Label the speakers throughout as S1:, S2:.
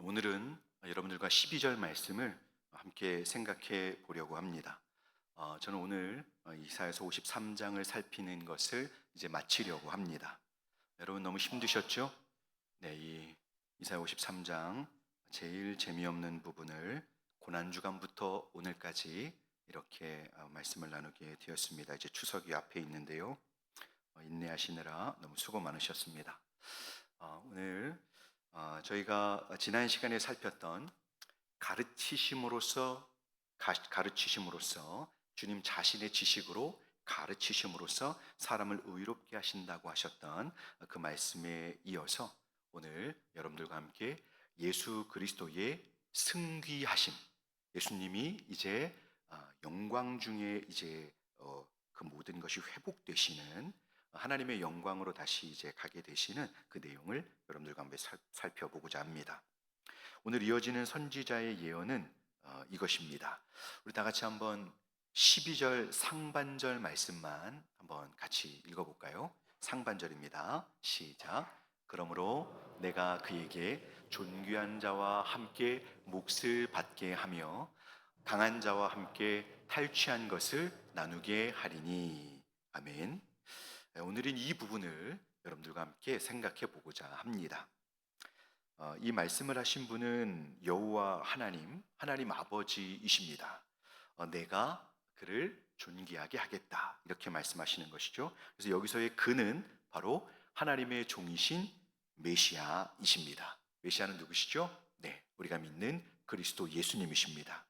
S1: 오늘은 여러분들과 12절 말씀을 함께 생각해 보려고 합니다. 저는 오늘 이사야서 53장을 살피는 것을 이제 마치려고 합니다. 여러분 너무 힘드셨죠? 네, 이 이사야 53장 제일 재미없는 부분을 고난주간부터 오늘까지 이렇게 말씀을 나누게 되었습니다. 이제 추석이 앞에 있는데요. 인내하시느라 너무 수고 많으셨습니다. 오늘 저희가 지난 시간에 살폈던 가르치심으로써 가르치심으로써 주님 자신의 지식으로 가르치심으로써 사람을 의롭게 하신다고 하셨던 그 말씀에 이어서 오늘 여러분들과 함께 예수 그리스도의 승귀하심, 예수님이 이제 영광 중에 이제 그 모든 것이 회복되시는 하나님의 영광으로 다시 이제 가게 되시는 그 내용을 여러분들과 함께 살펴보고자 합니다. 오늘 이어지는 선지자의 예언은 이것입니다. 우리 다 같이 한번 12절 상반절 말씀만 한번 같이 읽어볼까요? 상반절입니다. 시작. 그러므로 내가 그에게 존귀한 자와 함께 몫을 받게 하며 강한 자와 함께 탈취한 것을 나누게 하리니. 아멘. 오늘은 이 부분을 여러분들과 함께 생각해 보고자 합니다. 이 말씀을 하신 분은 여호와 하나님 아버지이십니다. 내가 그를 존귀하게 하겠다, 이렇게 말씀하시는 것이죠. 그래서 여기서의 그는 바로 하나님의 종이신 메시아이십니다. 메시아는 누구시죠? 네, 우리가 믿는 그리스도 예수님이십니다.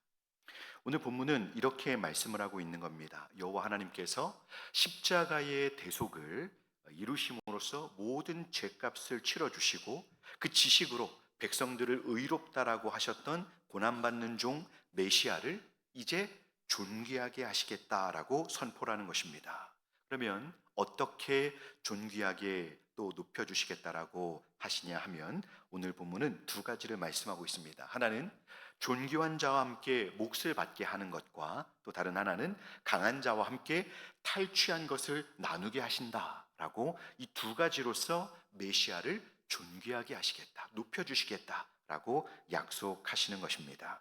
S1: 오늘 본문은 이렇게 말씀을 하고 있는 겁니다. 여호와 하나님께서 십자가의 대속을 이루심으로써 모든 죄값을 치러주시고 그 지식으로 백성들을 의롭다라고 하셨던 고난받는 종 메시아를 이제 존귀하게 하시겠다라고 선포하는 것입니다. 그러면 어떻게 존귀하게 또 높여주시겠다라고 하시냐 하면 오늘 본문은 두 가지를 말씀하고 있습니다. 하나는 존귀한 자와 함께 몫을 받게 하는 것과 또 다른 하나는 강한 자와 함께 탈취한 것을 나누게 하신다라고 이 두 가지로서 메시아를 존귀하게 하시겠다, 높여주시겠다라고 약속하시는 것입니다.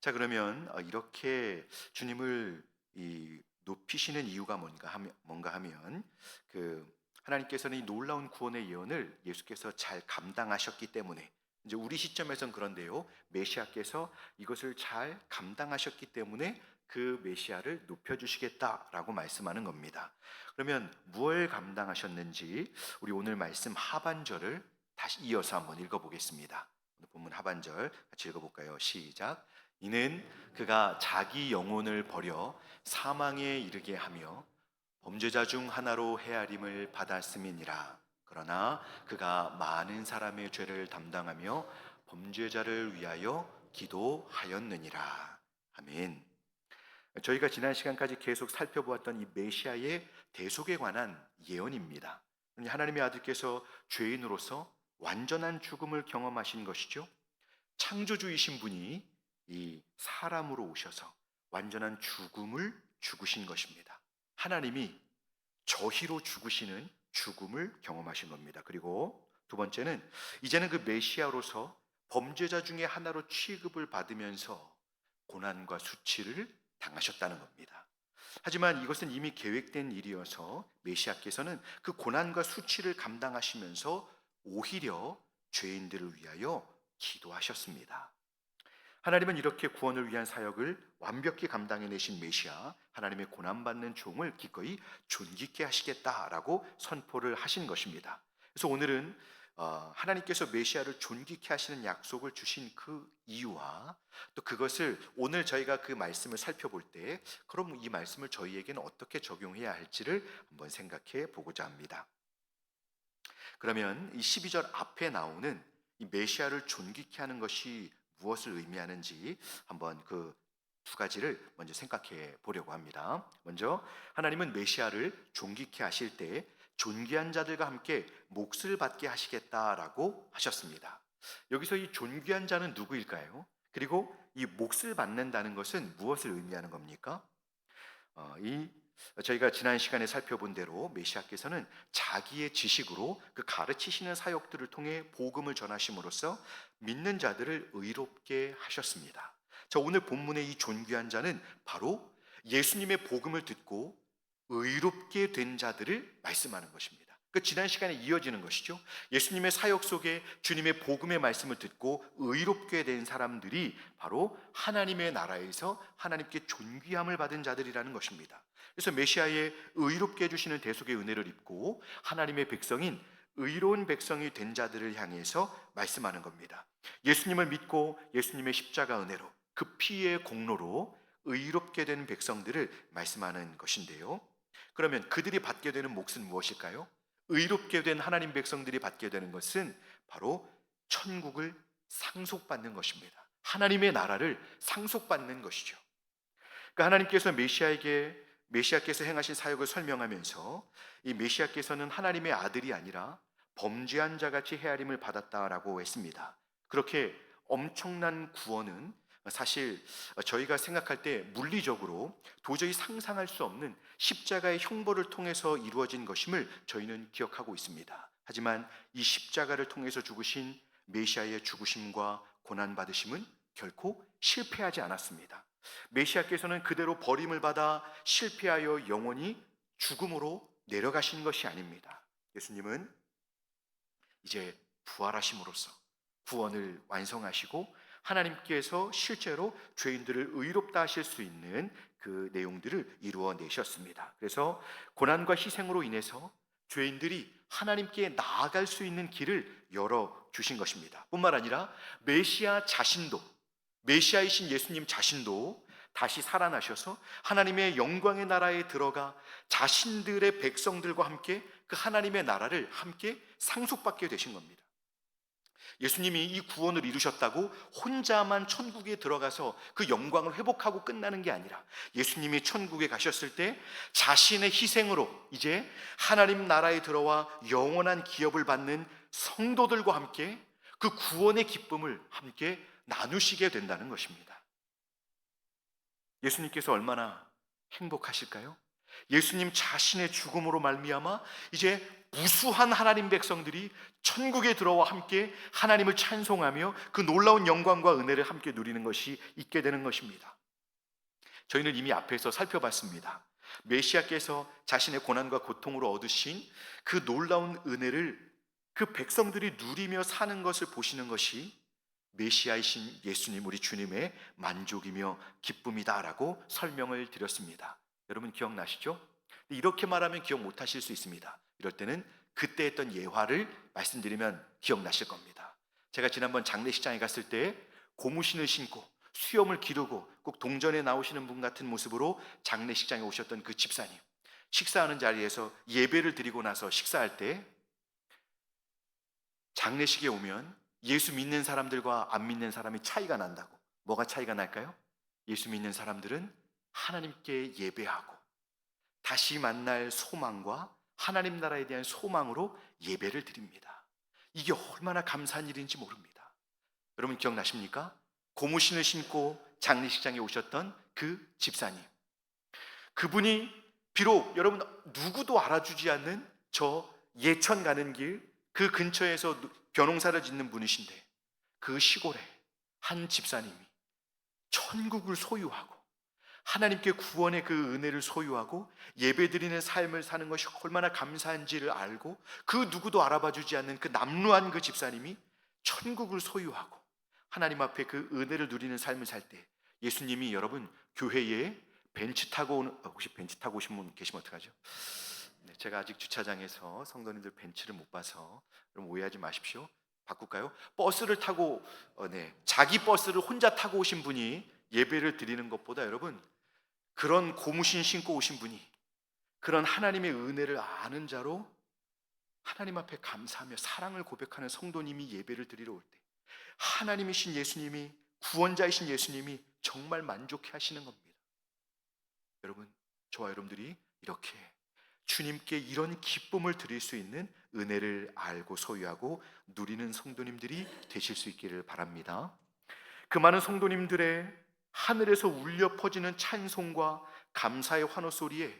S1: 자, 그러면 이렇게 주님을 높이시는 이유가 뭔가 하면 하나님께서는 이 놀라운 구원의 예언을 예수께서 잘 감당하셨기 때문에, 이제 우리 시점에선 그런데요, 메시아께서 이것을 잘 감당하셨기 때문에 그 메시아를 높여주시겠다라고 말씀하는 겁니다. 그러면 무엇을 감당하셨는지 우리 오늘 말씀 하반절을 다시 이어서 한번 읽어보겠습니다. 오늘 본문 하반절 같이 읽어볼까요? 시작. 이는 그가 자기 영혼을 버려 사망에 이르게 하며 범죄자 중 하나로 헤아림을 받았음이니라. 그러나 그가 많은 사람의 죄를 담당하며 범죄자를 위하여 기도하였느니라. 아멘. 저희가 지난 시간까지 계속 살펴보았던 이 메시아의 대속에 관한 예언입니다. 하나님의 아들께서 죄인으로서 완전한 죽음을 경험하신 것이죠. 창조주이신 분이 이 사람으로 오셔서 완전한 죽음을 죽으신 것입니다. 하나님이 저희로 죽으시는 죽음을 경험하신 겁니다. 그리고 두 번째는 이제는 그 메시아로서 범죄자 중에 하나로 취급을 받으면서 고난과 수치를 당하셨다는 겁니다. 하지만 이것은 이미 계획된 일이어서 메시아께서는 그 고난과 수치를 감당하시면서 오히려 죄인들을 위하여 기도하셨습니다. 하나님은 이렇게 구원을 위한 사역을 완벽히 감당해내신 메시아, 하나님의 고난받는 종을 기꺼이 존귀케 하시겠다라고 선포를 하신 것입니다. 그래서 오늘은 하나님께서 메시아를 존귀케 하시는 약속을 주신 그 이유와 또 그것을 오늘 저희가 그 말씀을 살펴볼 때 그럼 이 말씀을 저희에게는 어떻게 적용해야 할지를 한번 생각해 보고자 합니다. 그러면 이 12절 앞에 나오는 이 메시아를 존귀케 하는 것이 무엇을 의미하는지 한번 그 두 가지를 먼저 생각해 보려고 합니다. 먼저 하나님은 메시아를 존귀케 하실 때 존귀한 자들과 함께 몫을 받게 하시겠다라고 하셨습니다. 여기서 이 존귀한 자는 누구일까요? 그리고 이 몫을 받는다는 것은 무엇을 의미하는 겁니까? 이 저희가 지난 시간에 살펴본 대로 메시아께서는 자기의 지식으로 그 가르치시는 사역들을 통해 복음을 전하심으로써 믿는 자들을 의롭게 하셨습니다. 자, 오늘 본문의 이 존귀한 자는 바로 예수님의 복음을 듣고 의롭게 된 자들을 말씀하는 것입니다. 그 지난 시간에 이어지는 것이죠. 예수님의 사역 속에 주님의 복음의 말씀을 듣고 의롭게 된 사람들이 바로 하나님의 나라에서 하나님께 존귀함을 받은 자들이라는 것입니다. 그래서 메시아의 의롭게 해주시는 대속의 은혜를 입고 하나님의 백성인 의로운 백성이 된 자들을 향해서 말씀하는 겁니다. 예수님을 믿고 예수님의 십자가 은혜로 그 피의 공로로 의롭게 된 백성들을 말씀하는 것인데요. 그러면 그들이 받게 되는 몫은 무엇일까요? 의롭게 된 하나님 백성들이 받게 되는 것은 바로 천국을 상속받는 것입니다. 하나님의 나라를 상속받는 것이죠. 그러니까 하나님께서 메시아께서 행하신 사역을 설명하면서 이 메시아께서는 하나님의 아들이 아니라 범죄한 자같이 헤아림을 받았다라고 했습니다. 그렇게 엄청난 구원은 사실 저희가 생각할 때 물리적으로 도저히 상상할 수 없는 십자가의 형벌을 통해서 이루어진 것임을 저희는 기억하고 있습니다. 하지만 이 십자가를 통해서 죽으신 메시아의 죽으심과 고난받으심은 결코 실패하지 않았습니다. 메시아께서는 그대로 버림을 받아 실패하여 영원히 죽음으로 내려가신 것이 아닙니다. 예수님은 이제 부활하심으로써 구원을 완성하시고 하나님께서 실제로 죄인들을 의롭다 하실 수 있는 그 내용들을 이루어내셨습니다. 그래서 고난과 희생으로 인해서 죄인들이 하나님께 나아갈 수 있는 길을 열어주신 것입니다. 뿐만 아니라 메시아 자신도, 메시아이신 예수님 자신도 다시 살아나셔서 하나님의 영광의 나라에 들어가 자신들의 백성들과 함께 그 하나님의 나라를 함께 상속받게 되신 겁니다. 예수님이 이 구원을 이루셨다고 혼자만 천국에 들어가서 그 영광을 회복하고 끝나는 게 아니라 예수님이 천국에 가셨을 때 자신의 희생으로 이제 하나님 나라에 들어와 영원한 기업을 받는 성도들과 함께 그 구원의 기쁨을 함께 나누시게 된다는 것입니다. 예수님께서 얼마나 행복하실까요? 예수님 자신의 죽음으로 말미암아 이제 무수한 하나님 백성들이 천국에 들어와 함께 하나님을 찬송하며 그 놀라운 영광과 은혜를 함께 누리는 것이 있게 되는 것입니다. 저희는 이미 앞에서 살펴봤습니다. 메시아께서 자신의 고난과 고통으로 얻으신 그 놀라운 은혜를 그 백성들이 누리며 사는 것을 보시는 것이 메시아이신 예수님 우리 주님의 만족이며 기쁨이다라고 설명을 드렸습니다. 여러분 기억나시죠? 이렇게 말하면 기억 못하실 수 있습니다. 이럴 때는 그때 했던 예화를 말씀드리면 기억나실 겁니다. 제가 지난번 장례식장에 갔을 때 고무신을 신고 수염을 기르고 꼭 동전에 나오시는 분 같은 모습으로 장례식장에 오셨던 그 집사님, 식사하는 자리에서 예배를 드리고 나서 식사할 때 장례식에 오면 예수 믿는 사람들과 안 믿는 사람이 차이가 난다고. 뭐가 차이가 날까요? 예수 믿는 사람들은 하나님께 예배하고 다시 만날 소망과 하나님 나라에 대한 소망으로 예배를 드립니다. 이게 얼마나 감사한 일인지 모릅니다. 여러분 기억나십니까? 고무신을 신고 장례식장에 오셨던 그 집사님, 그분이 비록 여러분 누구도 알아주지 않는 저 예천 가는 길 그 근처에서 벼농사를 짓는 분이신데 그 시골에 한 집사님이 천국을 소유하고 하나님께 구원의 그 은혜를 소유하고 예배드리는 삶을 사는 것이 얼마나 감사한지를 알고 그 누구도 알아봐주지 않는 그 남루한 그 집사님이 천국을 소유하고 하나님 앞에 그 은혜를 누리는 삶을 살 때 예수님이 여러분 교회에 벤츠 타고 오는, 혹시 벤츠 타고 오신 분 계시면 어떡하죠? 네, 제가 아직 주차장에서 성도님들 벤츠를 못 봐서 그럼 오해하지 마십시오. 바꿀까요? 버스를 타고 자기 버스를 혼자 타고 오신 분이 예배를 드리는 것보다 여러분 그런 고무신 신고 오신 분이 그런 하나님의 은혜를 아는 자로 하나님 앞에 감사하며 사랑을 고백하는 성도님이 예배를 드리러 올 때 하나님이신 예수님이 구원자이신 예수님이 정말 만족해 하시는 겁니다. 여러분 저와 여러분들이 이렇게 주님께 이런 기쁨을 드릴 수 있는 은혜를 알고 소유하고 누리는 성도님들이 되실 수 있기를 바랍니다. 그 많은 성도님들의 하늘에서 울려 퍼지는 찬송과 감사의 환호 소리에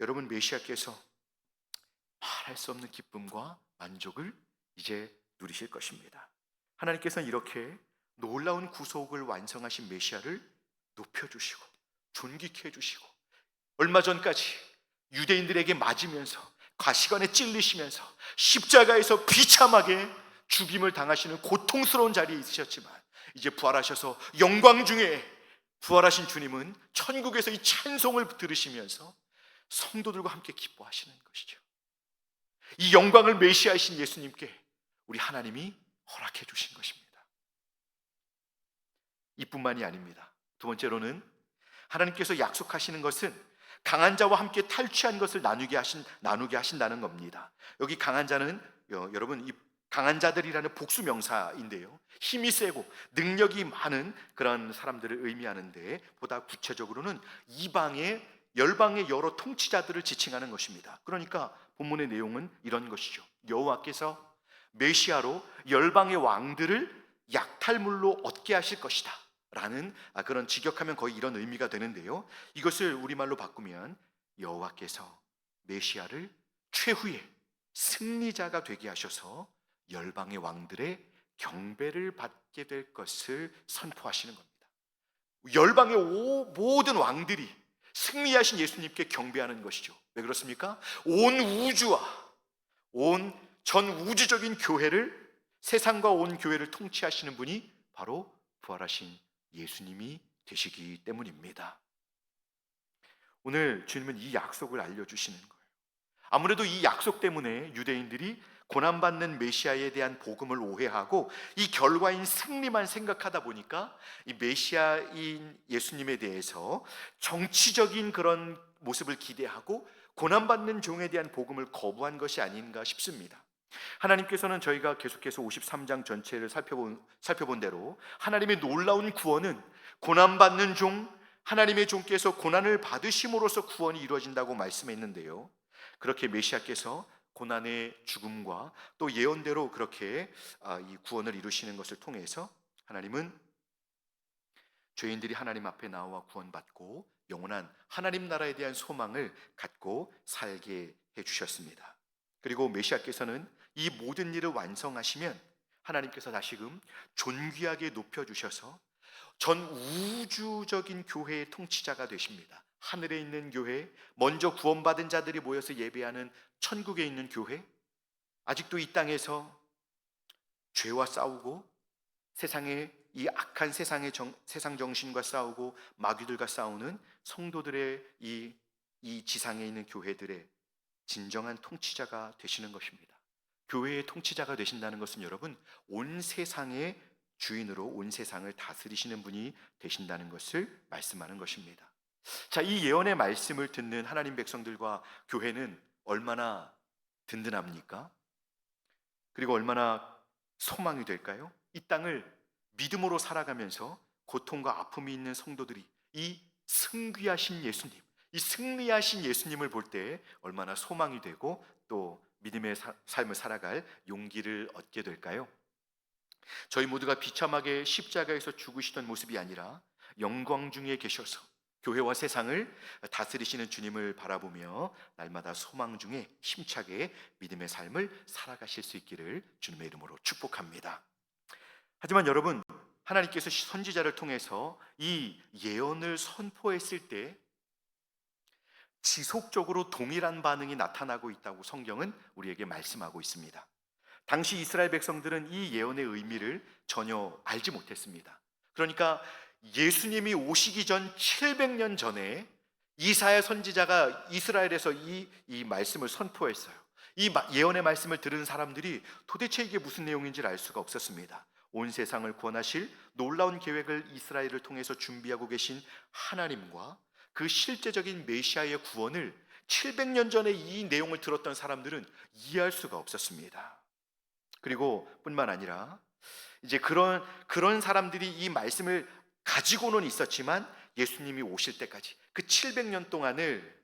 S1: 여러분 메시아께서 말할 수 없는 기쁨과 만족을 이제 누리실 것입니다. 하나님께서는 이렇게 놀라운 구속을 완성하신 메시아를 높여주시고 존귀케 해주시고, 얼마 전까지 유대인들에게 맞으면서 가시관에 찔리시면서 십자가에서 비참하게 죽임을 당하시는 고통스러운 자리에 있으셨지만, 이제 부활하셔서 영광 중에 부활하신 주님은 천국에서 이 찬송을 들으시면서 성도들과 함께 기뻐하시는 것이죠. 이 영광을 메시아이신 예수님께 우리 하나님이 허락해 주신 것입니다. 이뿐만이 아닙니다. 두 번째로는 하나님께서 약속하시는 것은 강한 자와 함께 탈취한 것을 나누게 하신다는 겁니다. 여기 강한 자는 여러분, 이 강한 자들이라는 복수 명사인데요, 힘이 세고 능력이 많은 그런 사람들을 의미하는데, 보다 구체적으로는 이방의 열방의 여러 통치자들을 지칭하는 것입니다. 그러니까 본문의 내용은 이런 것이죠. 여호와께서 메시아로 열방의 왕들을 약탈물로 얻게 하실 것이다 라는 그런, 직역하면 거의 이런 의미가 되는데요, 이것을 우리말로 바꾸면 여호와께서 메시아를 최후의 승리자가 되게 하셔서 열방의 왕들의 경배를 받게 될 것을 선포하시는 겁니다. 열방의 모든 왕들이 승리하신 예수님께 경배하는 것이죠. 왜 그렇습니까? 온 우주와 온 전 우주적인 교회를, 세상과 온 교회를 통치하시는 분이 바로 부활하신 예수님이 되시기 때문입니다. 오늘 주님은 이 약속을 알려주시는 거예요. 아무래도 이 약속 때문에 유대인들이 고난받는 메시아에 대한 복음을 오해하고 이 결과인 승리만 생각하다 보니까 이 메시아인 예수님에 대해서 정치적인 그런 모습을 기대하고 고난받는 종에 대한 복음을 거부한 것이 아닌가 싶습니다. 하나님께서는 저희가 계속해서 53장 전체를 살펴본 대로 하나님의 놀라운 구원은 고난받는 종, 하나님의 종께서 고난을 받으심으로써 구원이 이루어진다고 말씀했는데요, 그렇게 메시아께서 고난의 죽음과 또 예언대로 그렇게 이 구원을 이루시는 것을 통해서 하나님은 죄인들이 하나님 앞에 나와 구원받고 영원한 하나님 나라에 대한 소망을 갖고 살게 해주셨습니다. 그리고 메시아께서는 이 모든 일을 완성하시면 하나님께서 다시금 존귀하게 높여주셔서 전 우주적인 교회의 통치자가 되십니다. 하늘에 있는 교회, 먼저 구원받은 자들이 모여서 예배하는 천국에 있는 교회, 아직도 이 땅에서 죄와 싸우고 세상의 이 악한 세상 정신과 싸우고 마귀들과 싸우는 성도들의 이 지상에 있는 교회들의 진정한 통치자가 되시는 것입니다. 교회의 통치자가 되신다는 것은 여러분, 온 세상의 주인으로 온 세상을 다스리시는 분이 되신다는 것을 말씀하는 것입니다. 자, 이 예언의 말씀을 듣는 하나님 백성들과 교회는 얼마나 든든합니까? 그리고 얼마나 소망이 될까요? 이 땅을 믿음으로 살아가면서 고통과 아픔이 있는 성도들이 이 승귀하신 예수님, 이 승리하신 예수님을 볼 때 얼마나 소망이 되고 또 믿음의 삶을 살아갈 용기를 얻게 될까요? 저희 모두가 비참하게 십자가에서 죽으시던 모습이 아니라 영광 중에 계셔서 교회와 세상을 다스리시는 주님을 바라보며 날마다 소망 중에 힘차게 믿음의 삶을 살아가실 수 있기를 주님의 이름으로 축복합니다. 하지만 여러분, 하나님께서 선지자를 통해서 이 예언을 선포했을 때 지속적으로 동일한 반응이 나타나고 있다고 성경은 우리에게 말씀하고 있습니다. 당시 이스라엘 백성들은 이 예언의 의미를 전혀 알지 못했습니다. 그러니까 예수님이 오시기 전 700년 전에 이사야 선지자가 이스라엘에서 이 말씀을 선포했어요. 이 예언의 말씀을 들은 사람들이 도대체 이게 무슨 내용인지 알 수가 없었습니다. 온 세상을 구원하실 놀라운 계획을 이스라엘을 통해서 준비하고 계신 하나님과 그 실제적인 메시아의 구원을 700년 전에 이 내용을 들었던 사람들은 이해할 수가 없었습니다. 그리고 뿐만 아니라 이제 그런 사람들이 이 말씀을 가지고는 있었지만 예수님이 오실 때까지 그 700년 동안을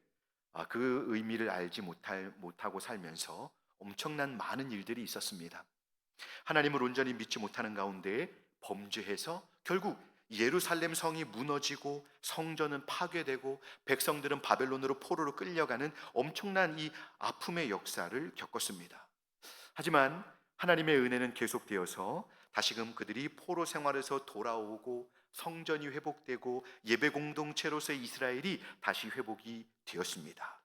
S1: 그 의미를 알지 못하고 살면서 엄청난 많은 일들이 있었습니다. 하나님을 온전히 믿지 못하는 가운데 범죄해서 결국 예루살렘 성이 무너지고 성전은 파괴되고 백성들은 바벨론으로 포로로 끌려가는 엄청난 이 아픔의 역사를 겪었습니다. 하지만 하나님의 은혜는 계속되어서 다시금 그들이 포로 생활에서 돌아오고 성전이 회복되고 예배 공동체로서의 이스라엘이 다시 회복이 되었습니다.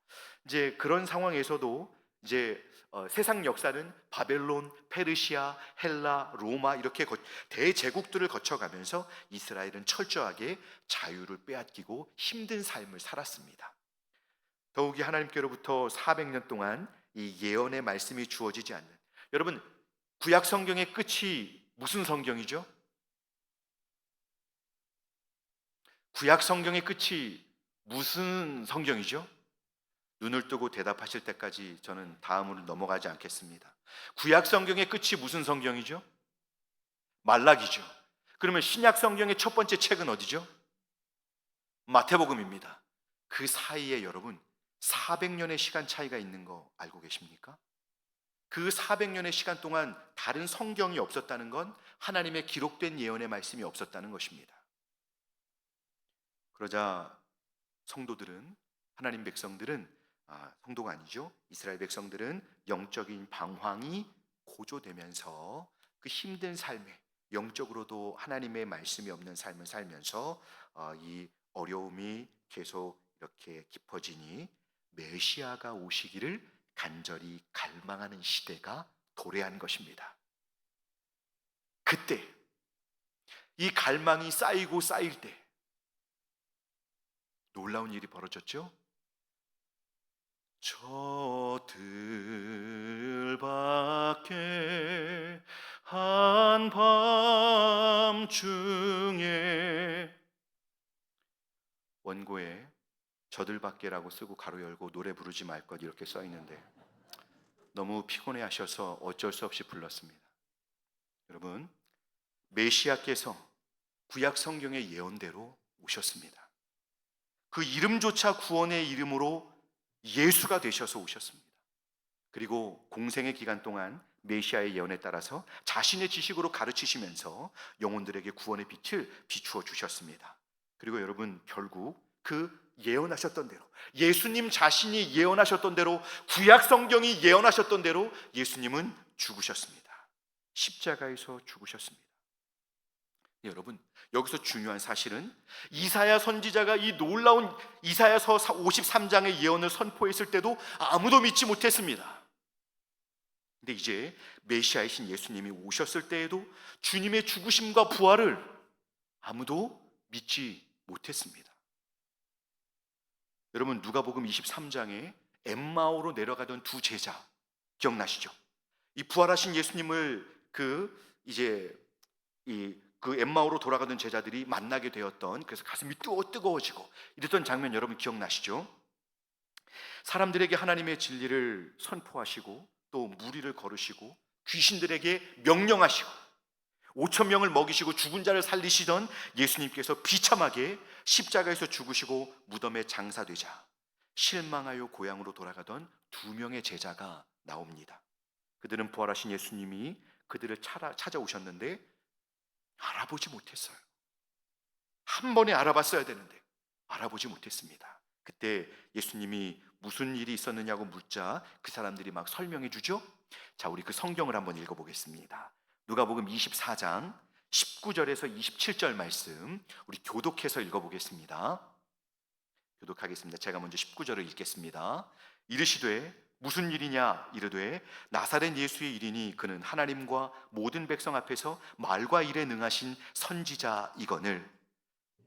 S1: 이제 그런 상황에서도 이제 세상 역사는 바벨론, 페르시아, 헬라, 로마 이렇게 대제국들을 거쳐가면서 이스라엘은 철저하게 자유를 빼앗기고 힘든 삶을 살았습니다. 더욱이 하나님께로부터 400년 동안 이 예언의 말씀이 주어지지 않는, 여러분, 구약 성경의 끝이 무슨 성경이죠? 구약 성경의 끝이 무슨 성경이죠? 눈을 뜨고 대답하실 때까지 저는 다음으로 넘어가지 않겠습니다. 구약 성경의 끝이 무슨 성경이죠? 말라기죠. 그러면 신약 성경의 첫 번째 책은 어디죠? 마태복음입니다. 그 사이에 여러분 400년의 시간 차이가 있는 거 알고 계십니까? 그 400년의 시간 동안 다른 성경이 없었다는 건 하나님의 기록된 예언의 말씀이 없었다는 것입니다. 그러자 성도들은, 하나님 백성들은, 성도가 아니죠, 이스라엘 백성들은 영적인 방황이 고조되면서 그 힘든 삶에, 영적으로도 하나님의 말씀이 없는 삶을 살면서 이 어려움이 계속 이렇게 깊어지니 메시아가 오시기를 간절히 갈망하는 시대가 도래한 것입니다. 그때 이 갈망이 쌓이고 쌓일 때 놀라운 일이 벌어졌죠. 저 들밖에 한밤중에, 원고에 저들밖에라고 쓰고 가로 열고 노래 부르지 말 것 이렇게 써 있는데 너무 피곤해 하셔서 어쩔 수 없이 불렀습니다. 여러분, 메시아께서 구약 성경의 예언대로 오셨습니다. 그 이름조차 구원의 이름으로 예수가 되셔서 오셨습니다. 그리고 공생의 기간 동안 메시아의 예언에 따라서 자신의 지식으로 가르치시면서 영혼들에게 구원의 빛을 비추어 주셨습니다. 그리고 여러분, 결국 그 예언하셨던 대로, 예수님 자신이 예언하셨던 대로, 구약 성경이 예언하셨던 대로 예수님은 죽으셨습니다. 십자가에서 죽으셨습니다. 여러분, 여기서 중요한 사실은 이사야 선지자가 이 놀라운 이사야서 53장의 예언을 선포했을 때도 아무도 믿지 못했습니다. 근데 이제 메시아이신 예수님이 오셨을 때에도 주님의 죽으심과 부활을 아무도 믿지 못했습니다. 여러분, 누가복음 23장에 엠마오로 내려가던 두 제자 기억나시죠? 이 부활하신 예수님을 그 엠마오로 돌아가던 제자들이 만나게 되었던, 그래서 가슴이 뜨거워지고 이랬던 장면 여러분 기억나시죠? 사람들에게 하나님의 진리를 선포하시고 또 무리를 거르시고 귀신들에게 명령하시고 5천 명을 먹이시고 죽은 자를 살리시던 예수님께서 비참하게 십자가에서 죽으시고 무덤에 장사되자 실망하여 고향으로 돌아가던 두 명의 제자가 나옵니다. 그들은 부활하신 예수님이 그들을 찾아오셨는데 알아보지 못했어요. 한 번에 알아봤어야 되는데 알아보지 못했습니다. 그때 예수님이 무슨 일이 있었느냐고 묻자 그 사람들이 막 설명해 주죠. 자, 우리 그 성경을 한번 읽어보겠습니다. 누가복음 24장 19절에서 27절 말씀 우리 교독해서 읽어보겠습니다. 교독하겠습니다. 제가 먼저 19절을 읽겠습니다. 이르시되 무슨 일이냐 이르되 나사렛 예수의 일이니 그는 하나님과 모든 백성 앞에서 말과 일에 능하신 선지자이거늘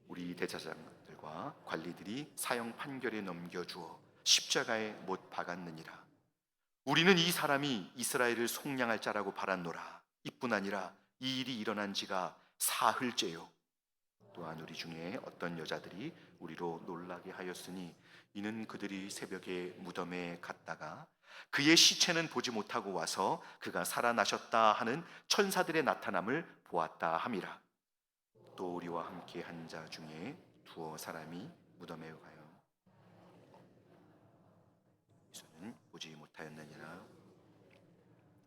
S1: 우리 대제사장들과 관리들이 사형 판결에 넘겨주어 십자가에 못 박았느니라. 우리는 이 사람이 이스라엘을 속량할 자라고 바랐노라. 이뿐 아니라 이 일이 일어난 지가 사흘째요. 또한 우리 중에 어떤 여자들이 우리로 놀라게 하였으니 이는 그들이 새벽에 무덤에 갔다가 그의 시체는 보지 못하고 와서 그가 살아나셨다 하는 천사들의 나타남을 보았다 함이라. 또 우리와 함께 한 자 중에 두어 사람이 무덤에 가요 예수는 보지 못하였느니라.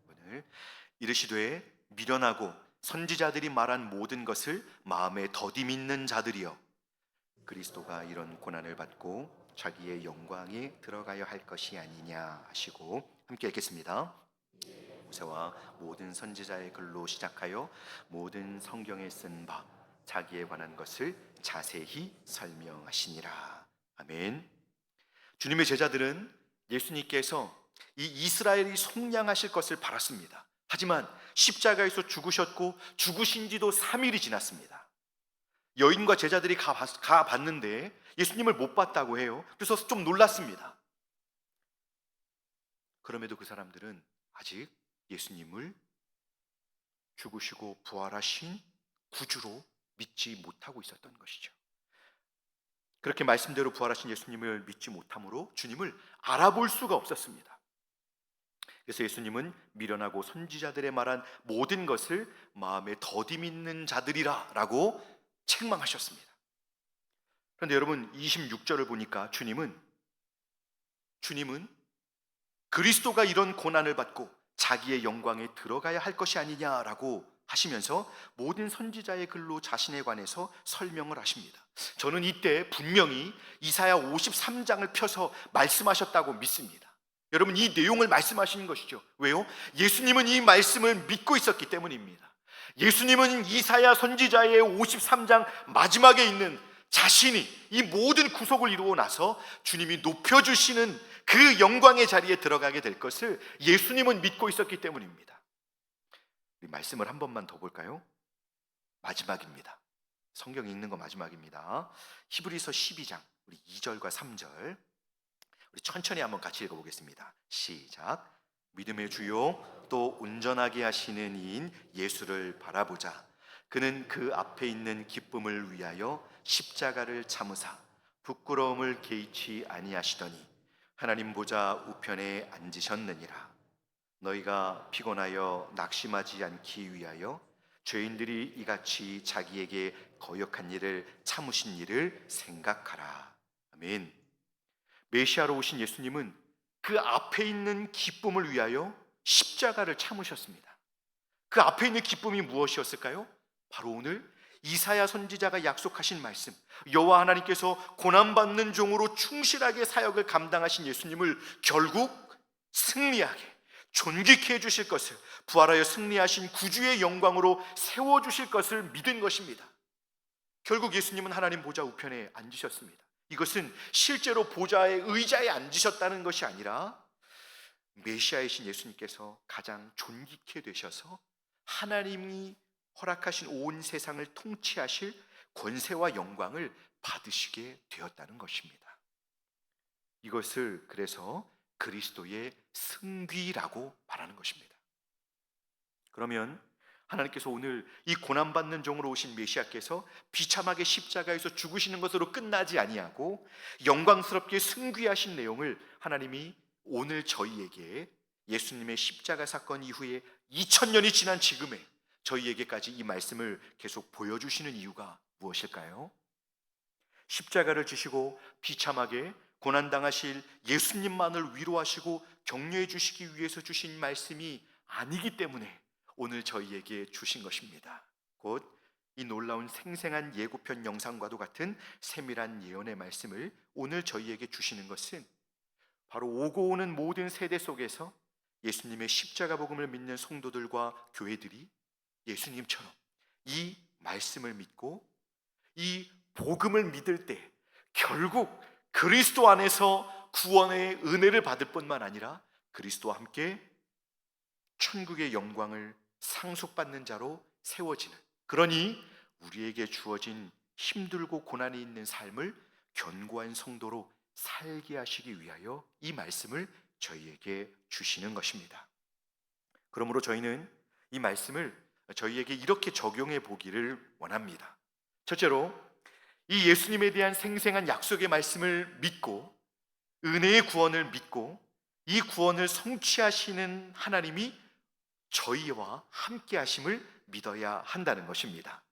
S1: 오늘 이르시되 미련하고 선지자들이 말한 모든 것을 마음에 더디 믿는 자들이여, 그리스도가 이런 고난을 받고 자기의 영광에 들어가야 할 것이 아니냐 하시고, 함께 읽겠습니다. 모세와 모든 선지자의 글로 시작하여 모든 성경에 쓴 바 자기에 관한 것을 자세히 설명하시니라. 아멘. 주님의 제자들은 예수님께서 이 이스라엘이 속량하실 것을 바랐습니다. 하지만 십자가에서 죽으셨고 죽으신 지도 3일이 지났습니다. 여인과 제자들이 가봤는데 예수님을 못 봤다고 해요. 그래서 좀 놀랐습니다. 그럼에도 그 사람들은 아직 예수님을 죽으시고 부활하신 구주로 믿지 못하고 있었던 것이죠. 그렇게 말씀대로 부활하신 예수님을 믿지 못함으로 주님을 알아볼 수가 없었습니다. 그래서 예수님은 미련하고 선지자들의 말한 모든 것을 마음에 더디 믿는 자들이라 라고 책망하셨습니다. 그런데 여러분 26절을 보니까 주님은 그리스도가 이런 고난을 받고 자기의 영광에 들어가야 할 것이 아니냐라고 하시면서 모든 선지자의 글로 자신에 관해서 설명을 하십니다. 저는 이때 분명히 이사야 53장을 펴서 말씀하셨다고 믿습니다. 여러분, 이 내용을 말씀하시는 것이죠. 왜요? 예수님은 이 말씀을 믿고 있었기 때문입니다. 예수님은 이사야 선지자의 53장 마지막에 있는 자신이 이 모든 구속을 이루고 나서 주님이 높여주시는 그 영광의 자리에 들어가게 될 것을 예수님은 믿고 있었기 때문입니다. 우리 말씀을 한 번만 더 볼까요? 마지막입니다. 성경 읽는 거 마지막입니다. 히브리서 12장 우리 2절과 3절 우리 천천히 한번 같이 읽어보겠습니다. 시작. 믿음의 주요 또 온전하게 하시는 이인 예수를 바라보자. 그는 그 앞에 있는 기쁨을 위하여 십자가를 참으사 부끄러움을 개의치 아니하시더니 하나님 보좌 우편에 앉으셨느니라. 너희가 피곤하여 낙심하지 않기 위하여 죄인들이 이같이 자기에게 거역한 일을 참으신 일을 생각하라. 아멘. 메시아로 오신 예수님은 그 앞에 있는 기쁨을 위하여 십자가를 참으셨습니다. 그 앞에 있는 기쁨이 무엇이었을까요? 바로 오늘 이사야 선지자가 약속하신 말씀, 여호와 하나님께서 고난받는 종으로 충실하게 사역을 감당하신 예수님을 결국 승리하게 존귀케 해주실 것을, 부활하여 승리하신 구주의 영광으로 세워주실 것을 믿은 것입니다. 결국 예수님은 하나님 보좌 우편에 앉으셨습니다. 이것은 실제로 보좌의 의자에 앉으셨다는 것이 아니라 메시아이신 예수님께서 가장 존귀케 되셔서 하나님이 허락하신 온 세상을 통치하실 권세와 영광을 받으시게 되었다는 것입니다. 이것을 그래서 그리스도의 승귀라고 말하는 것입니다. 그러면 하나님께서 오늘 이 고난받는 종으로 오신 메시아께서 비참하게 십자가에서 죽으시는 것으로 끝나지 아니하고 영광스럽게 승귀하신 내용을 하나님이 오늘 저희에게 예수님의 십자가 사건 이후에 2000년이 지난 지금에 저희에게까지 이 말씀을 계속 보여주시는 이유가 무엇일까요? 십자가를 지시고 비참하게 고난당하실 예수님만을 위로하시고 격려해 주시기 위해서 주신 말씀이 아니기 때문에 오늘 저희에게 주신 것입니다. 곧 이 놀라운 생생한 예고편 영상과도 같은 세밀한 예언의 말씀을 오늘 저희에게 주시는 것은 바로 오고 오는 모든 세대 속에서 예수님의 십자가 복음을 믿는 성도들과 교회들이 예수님처럼 이 말씀을 믿고 이 복음을 믿을 때 결국 그리스도 안에서 구원의 은혜를 받을 뿐만 아니라 그리스도와 함께 천국의 영광을 상속받는 자로 세워지는, 그러니 우리에게 주어진 힘들고 고난이 있는 삶을 견고한 성도로 살게 하시기 위하여 이 말씀을 저희에게 주시는 것입니다. 그러므로 저희는 이 말씀을 저희에게 이렇게 적용해 보기를 원합니다. 첫째로, 이 예수님에 대한 생생한 약속의 말씀을 믿고 은혜의 구원을 믿고 이 구원을 성취하시는 하나님이 저희와 함께 하심을 믿어야 한다는 것입니다.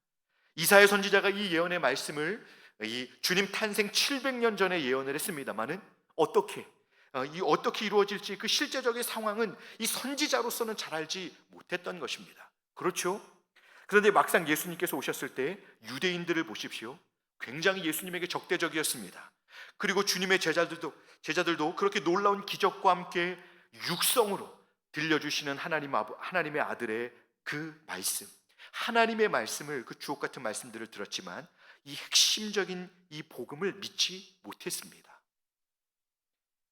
S1: 이사야 선지자가 이 예언의 말씀을 이 주님 탄생 700년 전에 예언을 했습니다마는 어떻게 이루어질지 그 실제적인 상황은 이 선지자로서는 잘 알지 못했던 것입니다. 그렇죠? 그런데 막상 예수님께서 오셨을 때 유대인들을 보십시오. 굉장히 예수님에게 적대적이었습니다. 그리고 주님의 제자들도 그렇게 놀라운 기적과 함께 육성으로 들려주시는 하나님의 아들의 그 말씀, 하나님의 말씀을, 그 주옥 같은 말씀들을 들었지만 이 핵심적인 이 복음을 믿지 못했습니다.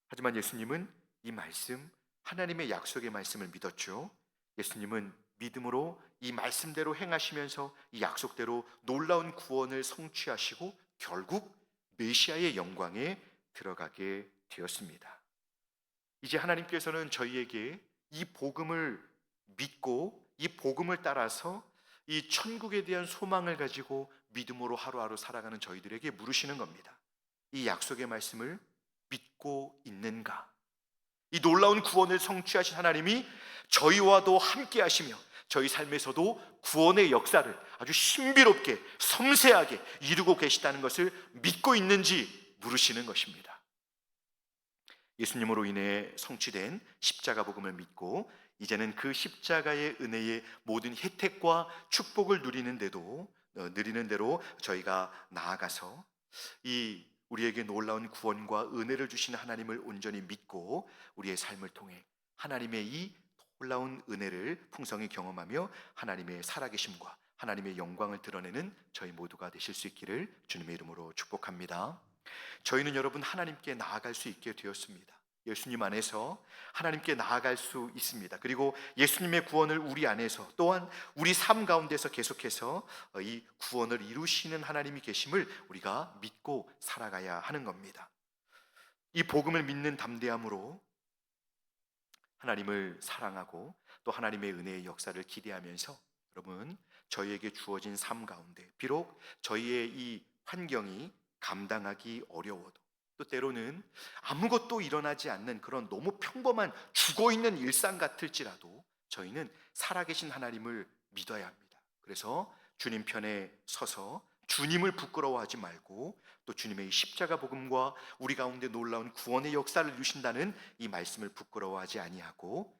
S1: 하지만 예수님은 이 말씀, 하나님의 약속의 말씀을 믿었죠. 예수님은 믿음으로 이 말씀대로 행하시면서 이 약속대로 놀라운 구원을 성취하시고 결국 메시아의 영광에 들어가게 되었습니다. 이제 하나님께서는 저희에게 이 복음을 믿고 이 복음을 따라서 이 천국에 대한 소망을 가지고 믿음으로 하루하루 살아가는 저희들에게 물으시는 겁니다. 이 약속의 말씀을 믿고 있는가? 이 놀라운 구원을 성취하신 하나님이 저희와도 함께 하시며 저희 삶에서도 구원의 역사를 아주 신비롭게 섬세하게 이루고 계시다는 것을 믿고 있는지 물으시는 것입니다. 예수님으로 인해 성취된 십자가 복음을 믿고 이제는 그 십자가의 은혜의 모든 혜택과 축복을 누리는 대로 저희가 나아가서 이 우리에게 놀라운 구원과 은혜를 주시는 하나님을 온전히 믿고 우리의 삶을 통해 하나님의 이 놀라운 은혜를 풍성히 경험하며 하나님의 살아계심과 하나님의 영광을 드러내는 저희 모두가 되실 수 있기를 주님의 이름으로 축복합니다. 저희는 여러분 하나님께 나아갈 수 있게 되었습니다. 예수님 안에서 하나님께 나아갈 수 있습니다. 그리고 예수님의 구원을 우리 안에서 또한 우리 삶 가운데서 계속해서 이 구원을 이루시는 하나님이 계심을 우리가 믿고 살아가야 하는 겁니다. 이 복음을 믿는 담대함으로 하나님을 사랑하고 또 하나님의 은혜의 역사를 기대하면서 여러분 저희에게 주어진 삶 가운데 비록 저희의 이 환경이 감당하기 어려워도 또 때로는 아무것도 일어나지 않는 그런 너무 평범한 죽어있는 일상 같을지라도 저희는 살아계신 하나님을 믿어야 합니다. 그래서 주님 편에 서서 주님을 부끄러워하지 말고 또 주님의 십자가 복음과 우리 가운데 놀라운 구원의 역사를 이루신다는 이 말씀을 부끄러워하지 아니하고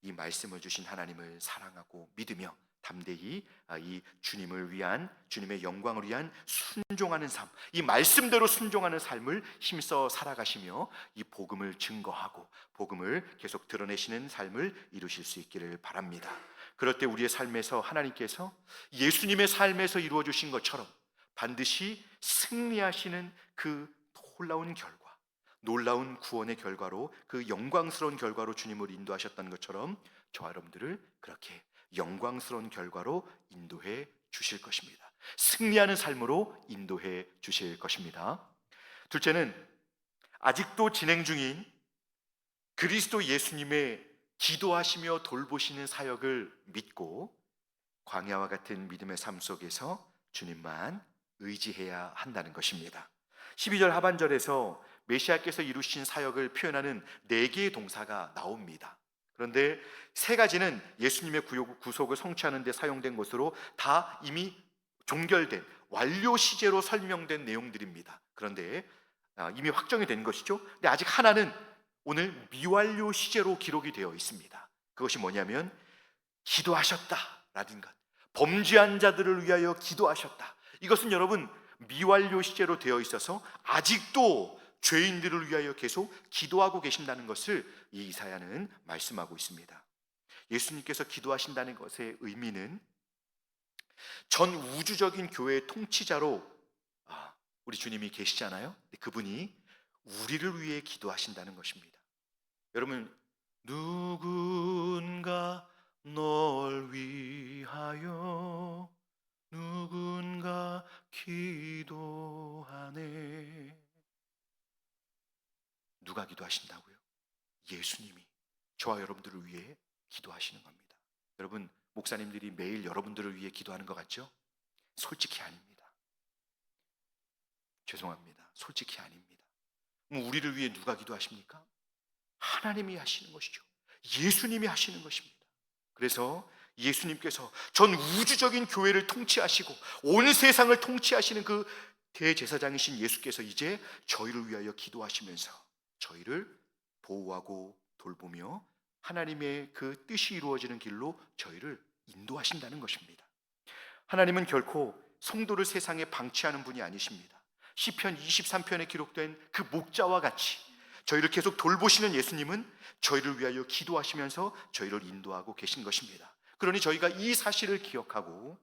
S1: 이 말씀을 주신 하나님을 사랑하고 믿으며 담대히 이 주님을 위한 주님의 영광을 위한 순종하는 삶, 이 말씀대로 순종하는 삶을 힘써 살아가시며 이 복음을 증거하고 복음을 계속 드러내시는 삶을 이루실 수 있기를 바랍니다. 그럴 때 우리의 삶에서 하나님께서 예수님의 삶에서 이루어 주신 것처럼 반드시 승리하시는 그 놀라운 결과, 놀라운 구원의 결과로 그 영광스러운 결과로 주님을 인도하셨다는 것처럼 저와 여러분들을 그렇게 영광스러운 결과로 인도해 주실 것입니다. 승리하는 삶으로 인도해 주실 것입니다. 둘째는 아직도 진행 중인 그리스도 예수님의 기도하시며 돌보시는 사역을 믿고 광야와 같은 믿음의 삶 속에서 주님만 의지해야 한다는 것입니다. 12절 하반절에서 메시아께서 이루신 사역을 표현하는 4개의 동사가 나옵니다. 그런데 3가지는 예수님의 구속을 성취하는 데 사용된 것으로 다 이미 종결된 완료 시제로 설명된 내용들입니다. 그런데 이미 확정이 된 것이죠. 근데 아직 하나는 오늘 미완료 시제로 기록이 되어 있습니다. 그것이 뭐냐면 기도하셨다라는 것, 범죄한 자들을 위하여 기도하셨다. 이것은 여러분 미완료 시제로 되어 있어서 아직도 죄인들을 위하여 계속 기도하고 계신다는 것을 이 이사야는 말씀하고 있습니다. 예수님께서 기도하신다는 것의 의미는 전 우주적인 교회의 통치자로 우리 주님이 계시잖아요. 그분이 우리를 위해 기도하신다는 것입니다. 여러분, 누군가 널 위하여 누군가 기도하네. 누가 기도하신다고요? 예수님이 저와 여러분들을 위해 기도하시는 겁니다. 여러분, 목사님들이 매일 여러분들을 위해 기도하는 것 같죠? 솔직히 아닙니다. 죄송합니다. 솔직히 아닙니다. 그럼 우리를 위해 누가 기도하십니까? 하나님이 하시는 것이죠. 예수님이 하시는 것입니다. 그래서 예수님께서 전 우주적인 교회를 통치하시고 온 세상을 통치하시는 그 대제사장이신 예수께서 이제 저희를 위하여 기도하시면서 저희를 보호하고 돌보며 하나님의 그 뜻이 이루어지는 길로 저희를 인도하신다는 것입니다. 하나님은 결코 성도를 세상에 방치하는 분이 아니십니다. 시편 23편에 기록된 그 목자와 같이 저희를 계속 돌보시는 예수님은 저희를 위하여 기도하시면서 저희를 인도하고 계신 것입니다. 그러니 저희가 이 사실을 기억하고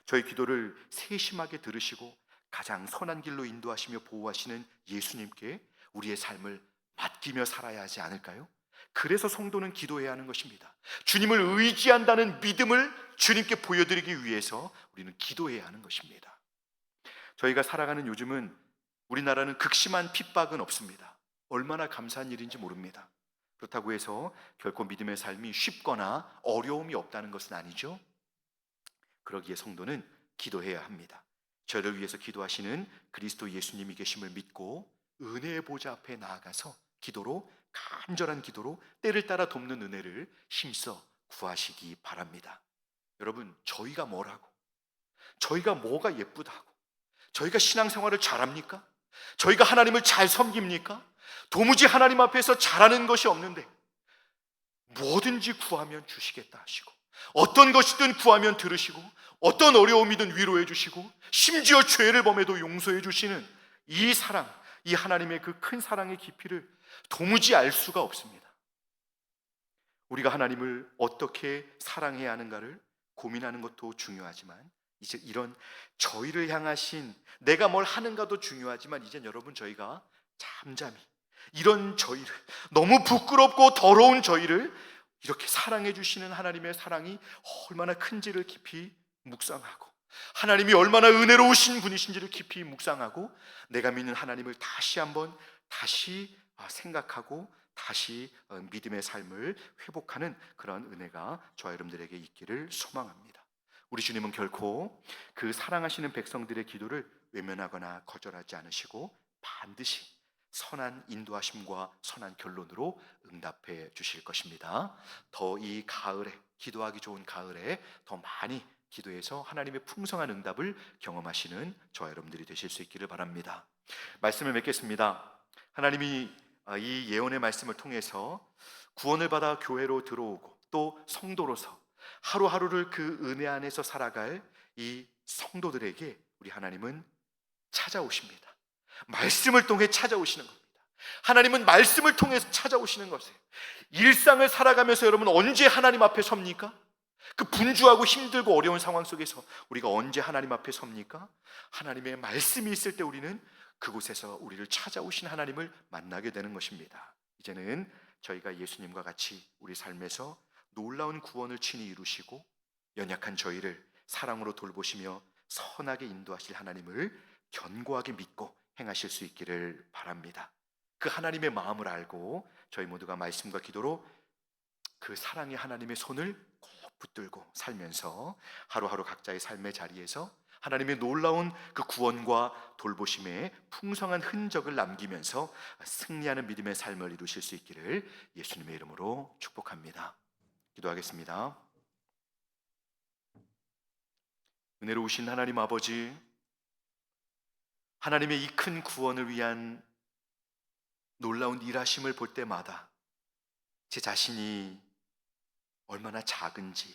S1: 저희 기도를 세심하게 들으시고 가장 선한 길로 인도하시며 보호하시는 예수님께 우리의 삶을 맡기며 살아야 하지 않을까요? 그래서 성도는 기도해야 하는 것입니다. 주님을 의지한다는 믿음을 주님께 보여드리기 위해서 우리는 기도해야 하는 것입니다. 저희가 살아가는 요즘은 우리나라는 극심한 핍박은 없습니다. 얼마나 감사한 일인지 모릅니다. 그렇다고 해서 결코 믿음의 삶이 쉽거나 어려움이 없다는 것은 아니죠. 그러기에 성도는 기도해야 합니다. 저를 위해서 기도하시는 그리스도 예수님이 계심을 믿고 은혜의 보좌 앞에 나아가서 기도로, 간절한 기도로 때를 따라 돕는 은혜를 힘써 구하시기 바랍니다. 여러분, 저희가 뭐라고, 저희가 뭐가 예쁘다고, 저희가 신앙생활을 잘합니까? 저희가 하나님을 잘 섬깁니까? 도무지 하나님 앞에서 잘하는 것이 없는데 뭐든지 구하면 주시겠다 하시고, 어떤 것이든 구하면 들으시고, 어떤 어려움이든 위로해 주시고, 심지어 죄를 범해도 용서해 주시는 이 사랑, 이 하나님의 그 큰 사랑의 깊이를 도무지 알 수가 없습니다. 우리가 하나님을 어떻게 사랑해야 하는가를 고민하는 것도 중요하지만, 이제 이런 저희를 향하신 내가 뭘 하는가도 중요하지만, 이젠 여러분 저희가 잠잠히 이런 저희를, 너무 부끄럽고 더러운 저희를 이렇게 사랑해 주시는 하나님의 사랑이 얼마나 큰지를 깊이 묵상하고, 하나님이 얼마나 은혜로우신 분이신지를 깊이 묵상하고, 내가 믿는 하나님을 다시 한번 생각하고 다시 믿음의 삶을 회복하는 그런 은혜가 저와 여러분들에게 있기를 소망합니다. 우리 주님은 결코 그 사랑하시는 백성들의 기도를 외면하거나 거절하지 않으시고 반드시 선한 인도하심과 선한 결론으로 응답해 주실 것입니다. 더 이 가을에, 기도하기 좋은 가을에 더 많이 기도해서 하나님의 풍성한 응답을 경험하시는 저와 여러분들이 되실 수 있기를 바랍니다. 말씀을 맺겠습니다. 하나님이 이 예언의 말씀을 통해서 구원을 받아 교회로 들어오고 또 성도로서 하루하루를 그 은혜 안에서 살아갈 이 성도들에게 우리 하나님은 찾아오십니다. 말씀을 통해 찾아오시는 겁니다. 하나님은 말씀을 통해서 찾아오시는 것이에요. 일상을 살아가면서 여러분 언제 하나님 앞에 섭니까? 그 분주하고 힘들고 어려운 상황 속에서 우리가 언제 하나님 앞에 섭니까? 하나님의 말씀이 있을 때 우리는 그곳에서 우리를 찾아오신 하나님을 만나게 되는 것입니다. 이제는 저희가 예수님과 같이 우리 삶에서 놀라운 구원을 친히 이루시고 연약한 저희를 사랑으로 돌보시며 선하게 인도하실 하나님을 견고하게 믿고 행하실 수 있기를 바랍니다. 그 하나님의 마음을 알고 저희 모두가 말씀과 기도로 그 사랑의 하나님의 손을 꼭 붙들고 살면서 하루하루 각자의 삶의 자리에서 하나님의 놀라운 그 구원과 돌보심의 풍성한 흔적을 남기면서 승리하는 믿음의 삶을 이루실 수 있기를 예수님의 이름으로 축복합니다. 기도하겠습니다. 은혜로우신 하나님 아버지, 하나님의 이 큰 구원을 위한 놀라운 일하심을 볼 때마다 제 자신이 얼마나 작은지,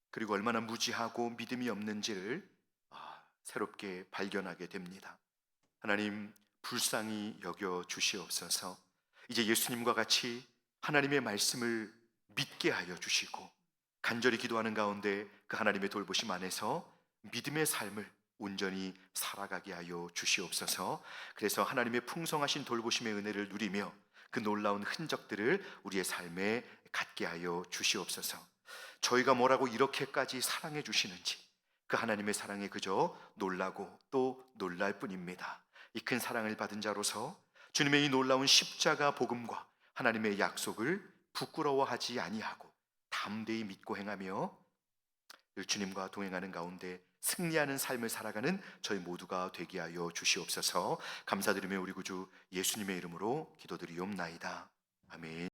S1: 그리고 얼마나 무지하고 믿음이 없는지를 새롭게 발견하게 됩니다. 하나님, 불쌍히 여겨 주시옵소서. 이제 예수님과 같이 하나님의 말씀을 믿게 하여 주시고 간절히 기도하는 가운데 그 하나님의 돌보심 안에서 믿음의 삶을 온전히 살아가게 하여 주시옵소서. 그래서 하나님의 풍성하신 돌보심의 은혜를 누리며 그 놀라운 흔적들을 우리의 삶에 갖게 하여 주시옵소서. 저희가 뭐라고 이렇게까지 사랑해 주시는지, 그 하나님의 사랑에 그저 놀라고 또 놀랄 뿐입니다. 이 큰 사랑을 받은 자로서 주님의 이 놀라운 십자가 복음과 하나님의 약속을 부끄러워하지 아니하고 담대히 믿고 행하며 주님과 동행하는 가운데 승리하는 삶을 살아가는 저희 모두가 되게 하여 주시옵소서. 감사드리며 우리 구주 예수님의 이름으로 기도드리옵나이다. 아멘.